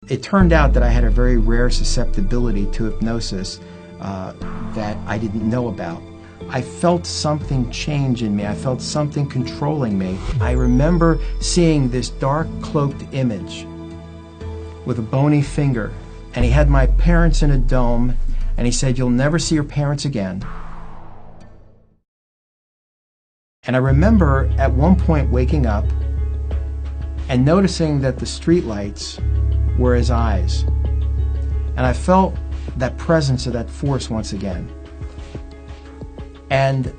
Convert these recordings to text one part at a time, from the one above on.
It turned out that I had a very rare susceptibility to hypnosis that I didn't know about. I felt something change in me. I felt something controlling me. I remember seeing this dark cloaked image with a bony finger, and he had my parents in a dome, and he said, "You'll never see your parents again." And I remember at one point waking up and noticing that the streetlights were his eyes. And I felt that presence of that force once again. And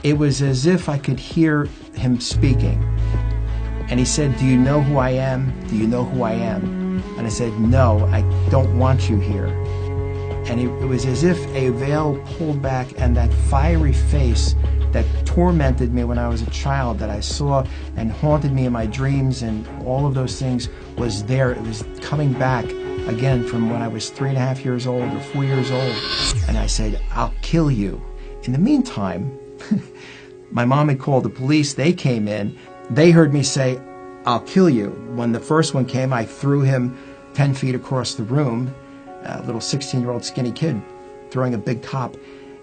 it was as if I could hear him speaking. And he said, "Do you know who I am? Do you know who I am?" And I said, "No, I don't want you here." And it was as if a veil pulled back, and that fiery face that tormented me when I was a child, that I saw and haunted me in my dreams and all of those things, was there. It was coming back again from when I was 3.5 years old or 4 years old. And I said, "I'll kill you." In the meantime, my mom had called the police. They came in. They heard me say, "I'll kill you." When the first one came, I threw him 10 feet across the room, a little 16-year-old skinny kid throwing a big cop.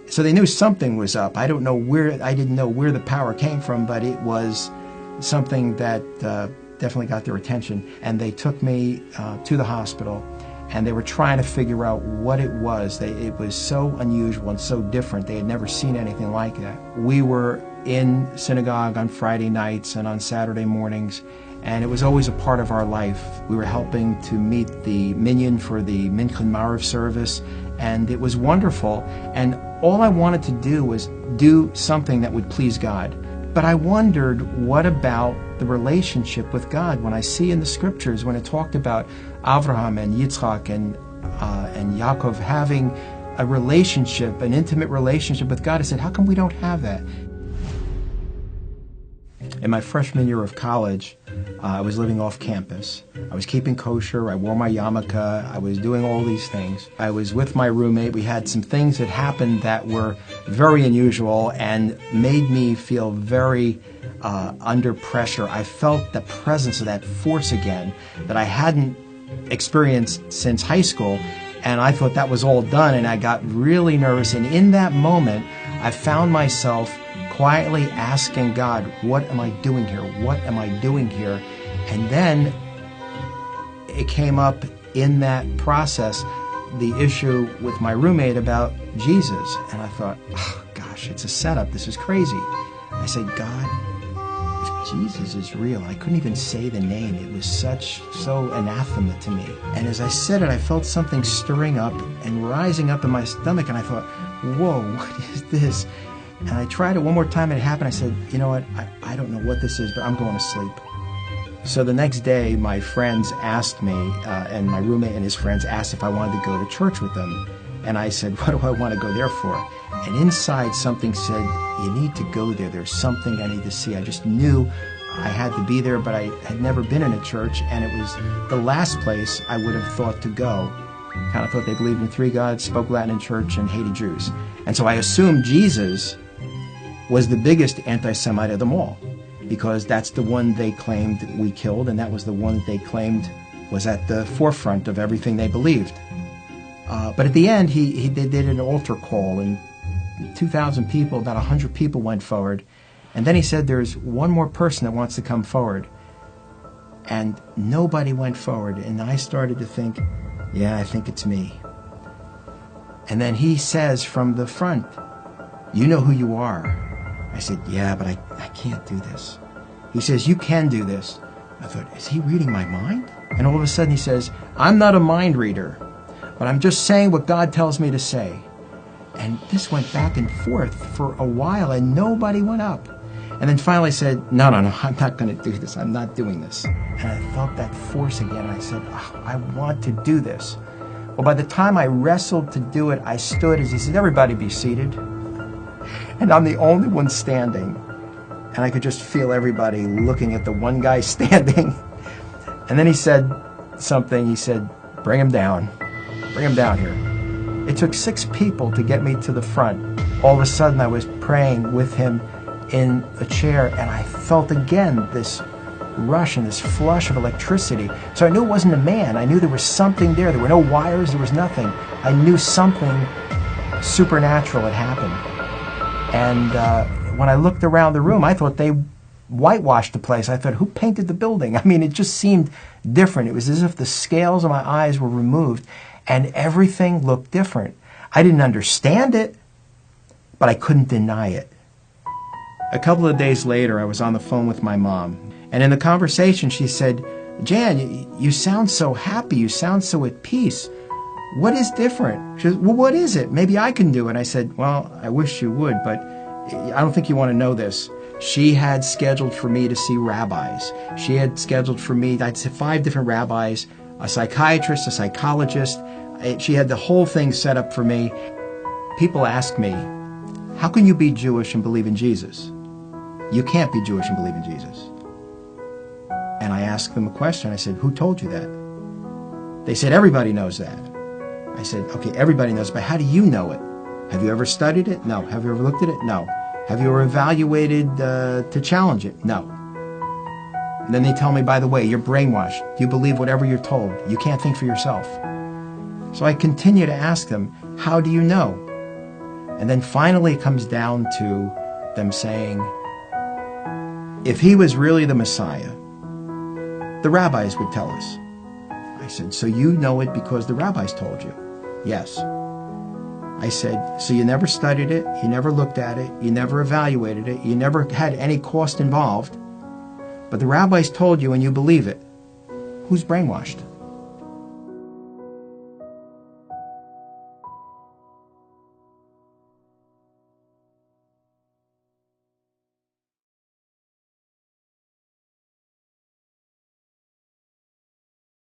So they knew something was up. I didn't know where the power came from, but it was something that definitely got their attention. And they took me to the hospital, and they were trying to figure out what it was. It was so unusual and so different. They had never seen anything like that. We were in synagogue on Friday nights and on Saturday mornings, and it was always a part of our life. We were helping to meet the minyan for the Mincha Marav service, and it was wonderful. And all I wanted to do was do something that would please God. But I wondered, what about the relationship with God? When I see in the scriptures, when it talked about Avraham and Yitzchak and Yaakov having a relationship, an intimate relationship with God, I said, how come we don't have that? In my freshman year of college, I was living off campus. I was keeping kosher, I wore my yarmulke, I was doing all these things. I was with my roommate. We had some things that happened that were very unusual and made me feel very under pressure. I felt the presence of that force again that I hadn't experienced since high school, and I thought that was all done, and I got really nervous. And in that moment, I found myself quietly asking God, what am I doing here? What am I doing here? And then it came up in that process, the issue with my roommate about Jesus. And I thought, oh, gosh, it's a setup. This is crazy. I said, God, if Jesus is real, I couldn't even say the name. It was so anathema to me. And as I said it, I felt something stirring up and rising up in my stomach. And I thought, whoa, what is this? And I tried it one more time, and it happened. I said, you know what, I don't know what this is, but I'm going to sleep. So the next day, my friends asked me, and my roommate and his friends asked if I wanted to go to church with them. And I said, what do I want to go there for? And inside something said, you need to go there. There's something I need to see. I just knew I had to be there, but I had never been in a church, and it was the last place I would have thought to go. Kind of thought they believed in 3 gods, spoke Latin in church, and hated Jews. And so I assumed Jesus was the biggest anti-Semite of them all, because that's the one they claimed we killed, and that was the one that they claimed was at the forefront of everything they believed. But at the end, they did an altar call, and 2,000 people, about 100 people went forward. And then he said, there's one more person that wants to come forward. And nobody went forward, and I started to think, yeah, I think it's me. And then he says from the front, you know who you are. I said, yeah, but I can't do this. He says, you can do this. I thought, is he reading my mind? And all of a sudden he says, I'm not a mind reader, but I'm just saying what God tells me to say. And this went back and forth for a while, and nobody went up. And then finally said, no, I'm not going to do this. I'm not doing this. And I felt that force again, and I said, oh, I want to do this. Well, by the time I wrestled to do it, I stood as he said, everybody be seated. And I'm the only one standing. And I could just feel everybody looking at the one guy standing. And then he said something. He said, bring him down. Bring him down here. It took 6 people to get me to the front. All of a sudden, I was praying with him in a chair, and I felt again this rush and this flush of electricity. So I knew it wasn't a man. I knew there was something there. There were no wires. There was nothing. I knew something supernatural had happened. And when I looked around the room, I thought they whitewashed the place. I thought, who painted the building? I mean, it just seemed different. It was as if the scales of my eyes were removed and everything looked different. I didn't understand it, but I couldn't deny it. A couple of days later, I was on the phone with my mom. And in the conversation, she said, Jan, you sound so happy. You sound so at peace. What is different? She said, well, what is it? Maybe I can do it. I said, well, I wish you would, but I don't think you want to know this. She had scheduled for me to see rabbis. She had scheduled for me, I'd say 5 different rabbis, a psychiatrist, a psychologist. She had the whole thing set up for me. People ask me, how can you be Jewish and believe in Jesus? You can't be Jewish and believe in Jesus. And I asked them a question. I said, who told you that? They said, everybody knows that. I said, okay, everybody knows, but how do you know it? Have you ever studied it? No. Have you ever looked at it? No. Have you ever evaluated to challenge it? No. And then they tell me, by the way, you're brainwashed. You believe whatever you're told. You can't think for yourself. So I continue to ask them, how do you know? And then finally it comes down to them saying, if he was really the Messiah, the rabbis would tell us. I said, so you know it because the rabbis told you? Yes. I said, so you never studied it, you never looked at it, you never evaluated it, you never had any cost involved, but the rabbis told you and you believe it. Who's brainwashed?